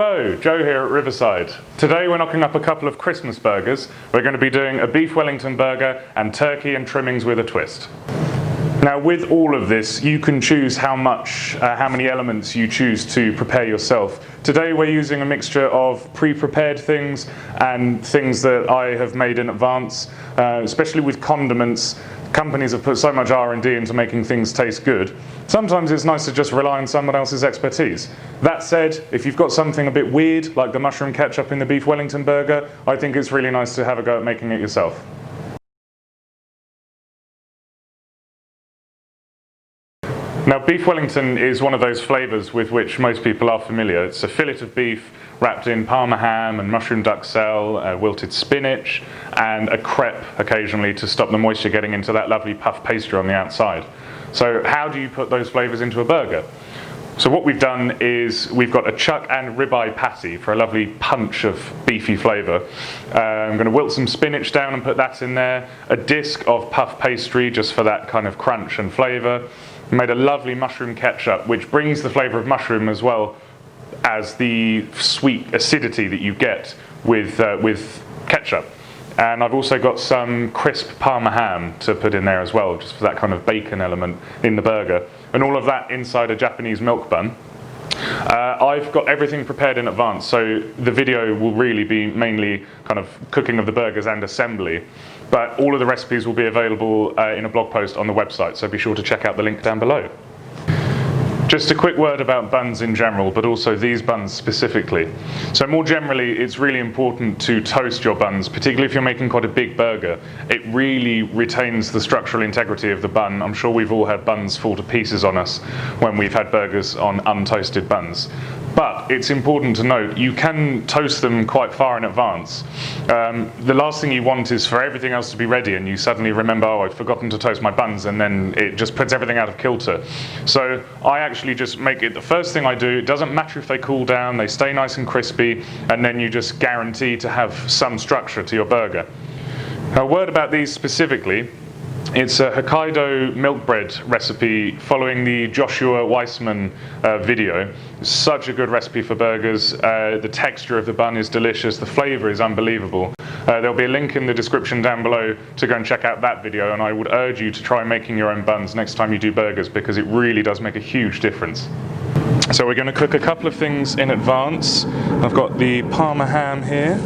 Hello, Joe here at Riverside. Today we're knocking up a couple of Christmas burgers. We're going to be doing a beef Wellington burger and turkey and trimmings with a twist. Now with all of this, you can choose how many elements you choose to prepare yourself. Today we're using a mixture of pre-prepared things and things that I have made in advance, especially with condiments. Companies have put so much R&D into making things taste good. Sometimes it's nice to just rely on someone else's expertise. That said, if you've got something a bit weird, like the mushroom ketchup in the beef Wellington burger, I think it's really nice to have a go at making it yourself. Now, beef Wellington is one of those flavours with which most people are familiar. It's a fillet of beef wrapped in Parma ham and mushroom duxelle, wilted spinach, and a crepe occasionally to stop the moisture getting into that lovely puff pastry on the outside. So how do you put those flavours into a burger? So what we've done is we've got a chuck and ribeye patty for a lovely punch of beefy flavour. I'm going to wilt some spinach down and put that in there. A disc of puff pastry just for that kind of crunch and flavour. Made a lovely mushroom ketchup which brings the flavour of mushroom as well as the sweet acidity that you get with ketchup. And I've also got some crisp Parma ham to put in there as well, just for that kind of bacon element in the burger. And all of that inside a Japanese milk bun. I've got everything prepared in advance, so the video will really be mainly kind of cooking of the burgers and assembly. But all of the recipes will be available in a blog post on the website, so be sure to check out the link down below. Just a quick word about buns in general, but also these buns specifically. So more generally, it's really important to toast your buns, particularly if you're making quite a big burger. It really retains the structural integrity of the bun. I'm sure we've all had buns fall to pieces on us when we've had burgers on untoasted buns. But it's important to note, you can toast them quite far in advance. The last thing you want is for everything else to be ready and you suddenly remember, oh, I've forgotten to toast my buns, and then it just puts everything out of kilter. So I actually just make it the first thing I do. It doesn't matter if they cool down, they stay nice and crispy, and then you just guarantee to have some structure to your burger. Now, a word about these specifically. It's a Hokkaido milk bread recipe following the Joshua Weissman video. It's such a good recipe for burgers. The texture of the bun is delicious. The flavour is unbelievable. There'll be a link in the description down below to go and check out that video, and I would urge you to try making your own buns next time you do burgers, because it really does make a huge difference. So we're going to cook a couple of things in advance. I've got the Parma ham here.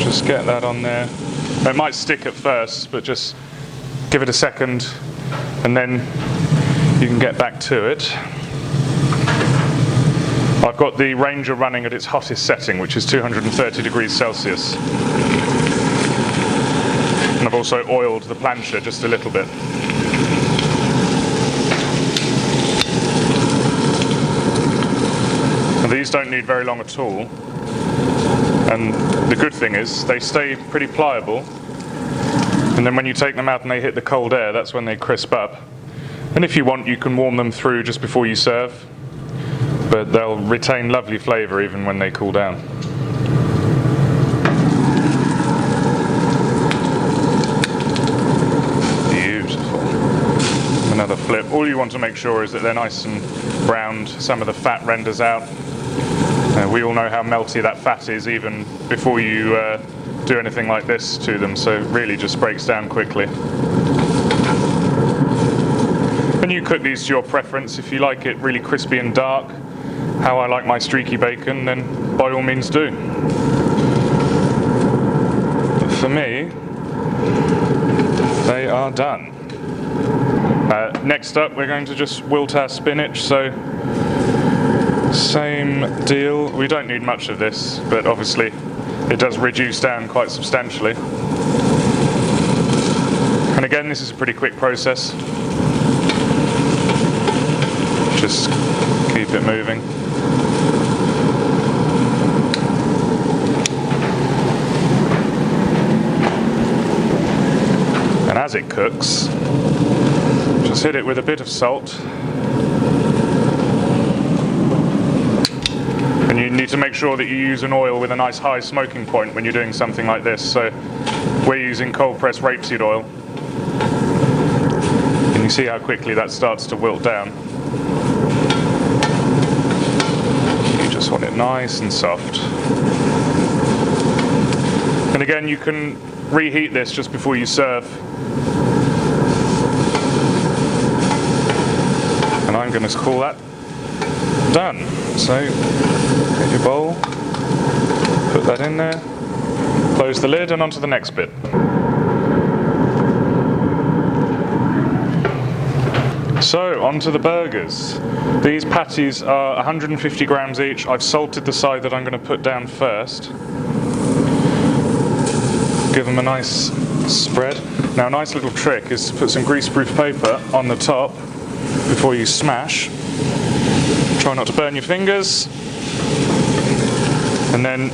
Just get that on there. It might stick at first, but just give it a second and then you can get back to it. I've got the Ranger running at its hottest setting, which is 230 degrees Celsius. And I've also oiled the plancha just a little bit. And these don't need very long at all. And the good thing is they stay pretty pliable, and then when you take them out and they hit the cold air, that's when they crisp up. And if you want, you can warm them through just before you serve, but they'll retain lovely flavour even when they cool down. Beautiful. Another flip. All you want to make sure is that they're nice and browned, some of the fat renders out. We all know how melty that fat is even before you do anything like this to them, so it really just breaks down quickly. And you cook these to your preference. If you like it really crispy and dark, how I like my streaky bacon, then by all means do. But for me, they are done. Next up, we're going to just wilt our spinach, so same deal. We don't need much of this, but obviously it does reduce down quite substantially. And again, this is a pretty quick process. Just keep it moving. And as it cooks, just hit it with a bit of salt. And you need to make sure that you use an oil with a nice high smoking point when you're doing something like this. So we're using cold pressed rapeseed oil. And you see how quickly that starts to wilt down. Just want it nice and soft. And again, you can reheat this just before you serve. And I'm going to call that done. So, get your bowl, put that in there, close the lid and onto the next bit. So, onto the burgers. These patties are 150 grams each. I've salted the side that I'm going to put down first. Give them a nice spread. Now, a nice little trick is to put some greaseproof paper on the top before you smash. Try not to burn your fingers. And then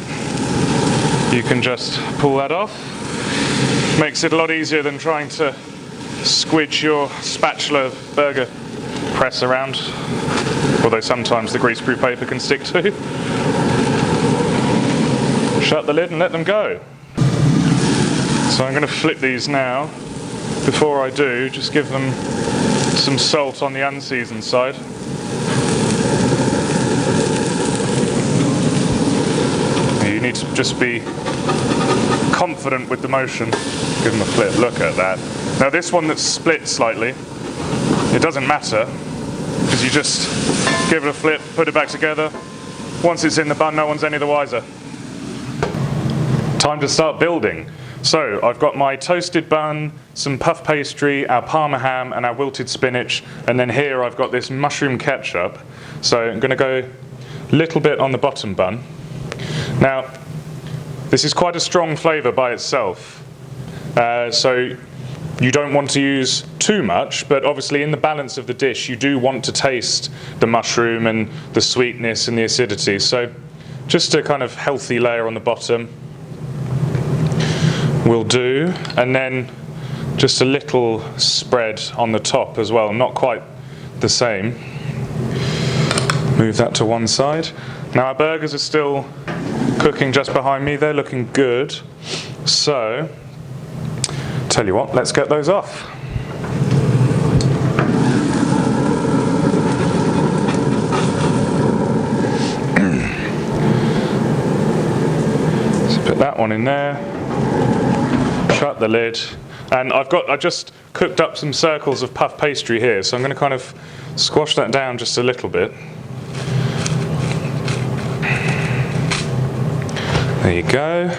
you can just pull that off. Makes it a lot easier than trying to squidge your spatula burger press around, although sometimes the greaseproof paper can stick too. Shut the lid and let them go. So I'm going to flip these now. Before I do, just give them some salt on the unseasoned side. You need to just be confident with the motion. Give them a flip. Look at that. Now this one that's split slightly, it doesn't matter, because you just give it a flip, put it back together. Once it's in the bun, no one's any the wiser. Time to start building. So I've got my toasted bun, some puff pastry, our Parma ham and our wilted spinach, and then here I've got this mushroom ketchup. So I'm going to go a little bit on the bottom bun. Now this is quite a strong flavour by itself, so you don't want to use too much, but obviously in the balance of the dish you do want to taste the mushroom and the sweetness and the acidity. So just a kind of healthy layer on the bottom will do, and then just a little spread on the top as well, not quite the same. Move that to one side. Now our burgers are still cooking just behind me, they're looking good. So, tell you what, let's get those off. So put that one in there, shut the lid, and I just cooked up some circles of puff pastry here, so I'm going to kind of squash that down just a little bit. There you go.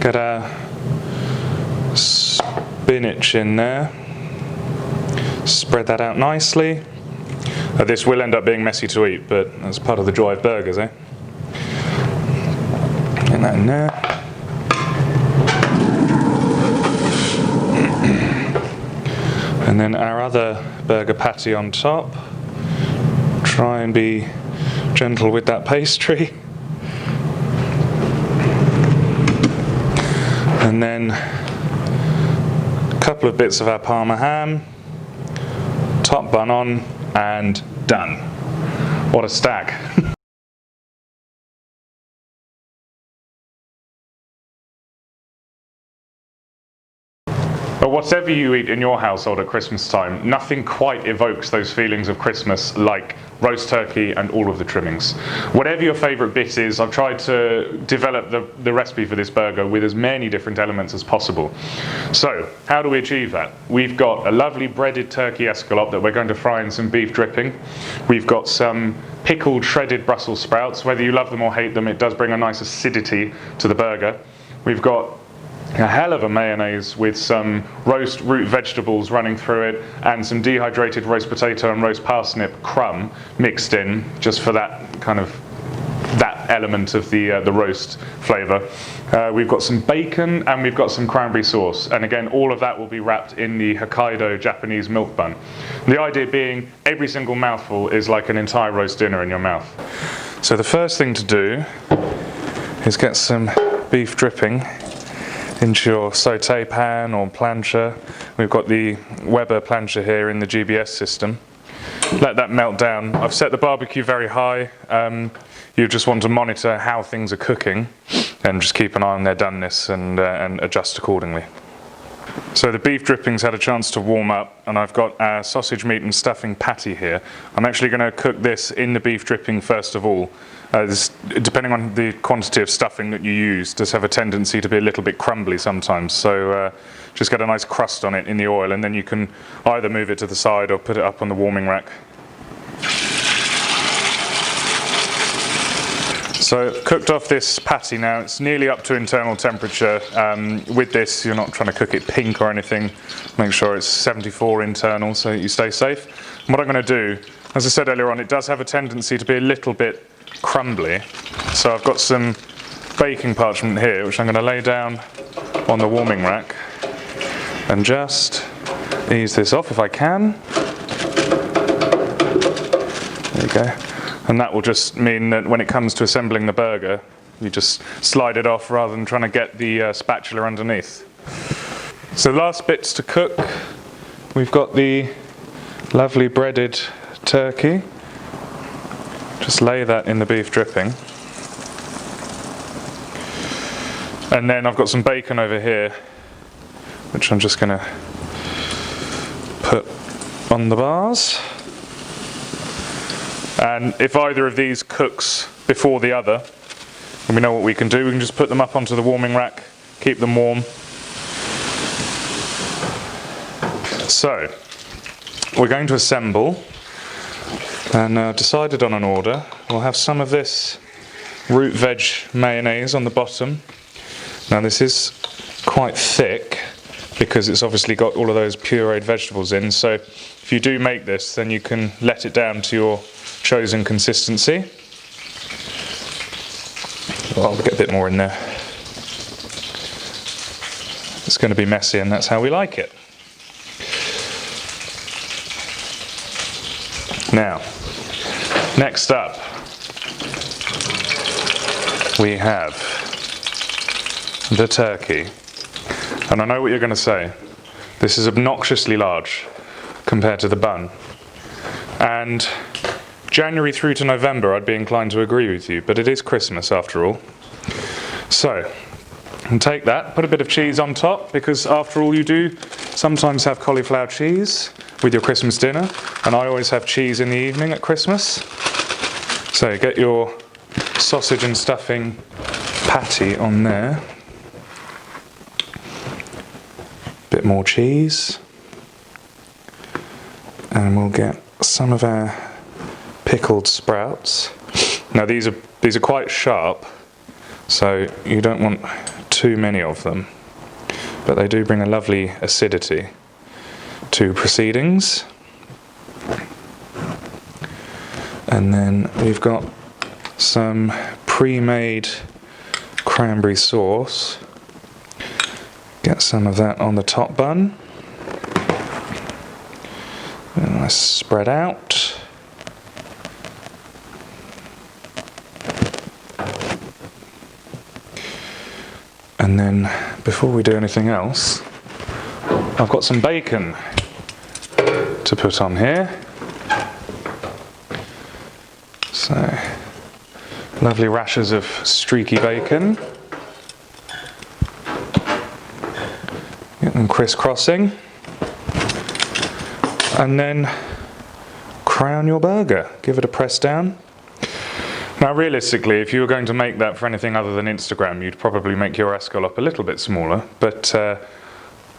Get our spinach in there. Spread that out nicely. This will end up being messy to eat, but that's part of the joy of burgers, eh? Get that in there. And then our other burger patty on top. Try and be gentle with that pastry. And then a couple of bits of our Parma ham, top bun on, and done. What a stack. But whatever you eat in your household at Christmas time, nothing quite evokes those feelings of Christmas like roast turkey and all of the trimmings. Whatever your favourite bit is, I've tried to develop the recipe for this burger with as many different elements as possible. So, how do we achieve that? We've got a lovely breaded turkey escalope that we're going to fry in some beef dripping. We've got some pickled shredded Brussels sprouts. Whether you love them or hate them, it does bring a nice acidity to the burger. We've got a hell of a mayonnaise with some roast root vegetables running through it and some dehydrated roast potato and roast parsnip crumb mixed in just for that kind of that element of the roast flavour. We've got some bacon and we've got some cranberry sauce, and again all of that will be wrapped in the Hokkaido Japanese milk bun. The idea being every single mouthful is like an entire roast dinner in your mouth. So the first thing to do is get some beef dripping into your saute pan or plancha. We've got the Weber plancha here in the GBS system. Let that melt down. I've set the barbecue very high. You just want to monitor how things are cooking and just keep an eye on their doneness and adjust accordingly. So the beef drippings had a chance to warm up, and I've got our sausage meat and stuffing patty here. I'm actually going to cook this in the beef dripping first of all. Depending on the quantity of stuffing that you use, does have a tendency to be a little bit crumbly sometimes. So just get a nice crust on it in the oil, and then you can either move it to the side or put it up on the warming rack. So cooked off this patty now, it's nearly up to internal temperature. With this, you're not trying to cook it pink or anything. Make sure it's 74 internal so you stay safe. And what I'm going to do, as I said earlier on, it does have a tendency to be a little bit crumbly. So I've got some baking parchment here, which I'm going to lay down on the warming rack and just ease this off if I can. There you go. And that will just mean that when it comes to assembling the burger, you just slide it off rather than trying to get the spatula underneath. So the last bits to cook, we've got the lovely breaded turkey. Just lay that in the beef dripping. And then I've got some bacon over here, which I'm just going to put on the bars. And if either of these cooks before the other, then we know what we can do. We can just put them up onto the warming rack, keep them warm. So, we're going to assemble, and decided on an order. We'll have some of this root veg mayonnaise on the bottom. Now this is quite thick because it's obviously got all of those pureed vegetables in, so if you do make this, then you can let it down to your chosen consistency. Well, I'll get a bit more in there. It's going to be messy, and that's how we like it. Now, next up, we have the turkey. And I know what you're going to say. This is obnoxiously large compared to the bun. And January through to November, I'd be inclined to agree with you, but it is Christmas after all. So, and take that, put a bit of cheese on top, because after all you do sometimes have cauliflower cheese with your Christmas dinner, and I always have cheese in the evening at Christmas. So get your sausage and stuffing patty on there. Bit more cheese. And we'll get some of our pickled sprouts. Now these are quite sharp, so you don't want too many of them, but they do bring a lovely acidity to proceedings. And then we've got some pre-made cranberry sauce. Get some of that on the top bun. And nice spread out. And then before we do anything else, I've got some bacon to put on here. So, lovely rashers of streaky bacon. Get them crisscrossing. And then crown your burger. Give it a press down. Now realistically, if you were going to make that for anything other than Instagram, you'd probably make your escalope a little bit smaller, but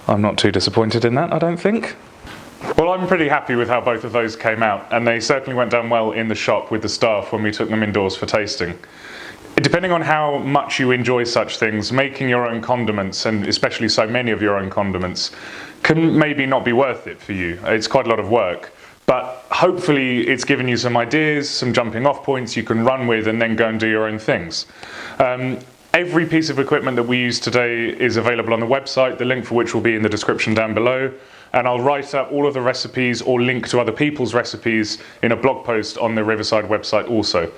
I'm not too disappointed in that, I don't think. Well, I'm pretty happy with how both of those came out, and they certainly went down well in the shop with the staff when we took them indoors for tasting. Depending on how much you enjoy such things, making your own condiments, and especially so many of your own condiments, can maybe not be worth it for you. It's quite a lot of work. But hopefully it's given you some ideas, some jumping off points you can run with and then go and do your own things. Every piece of equipment that we use today is available on the website, the link for which will be in the description down below. And I'll write up all of the recipes or link to other people's recipes in a blog post on the Riverside website also.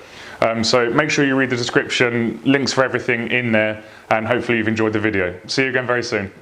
So make sure you read the description, links for everything in there, and hopefully you've enjoyed the video. See you again very soon.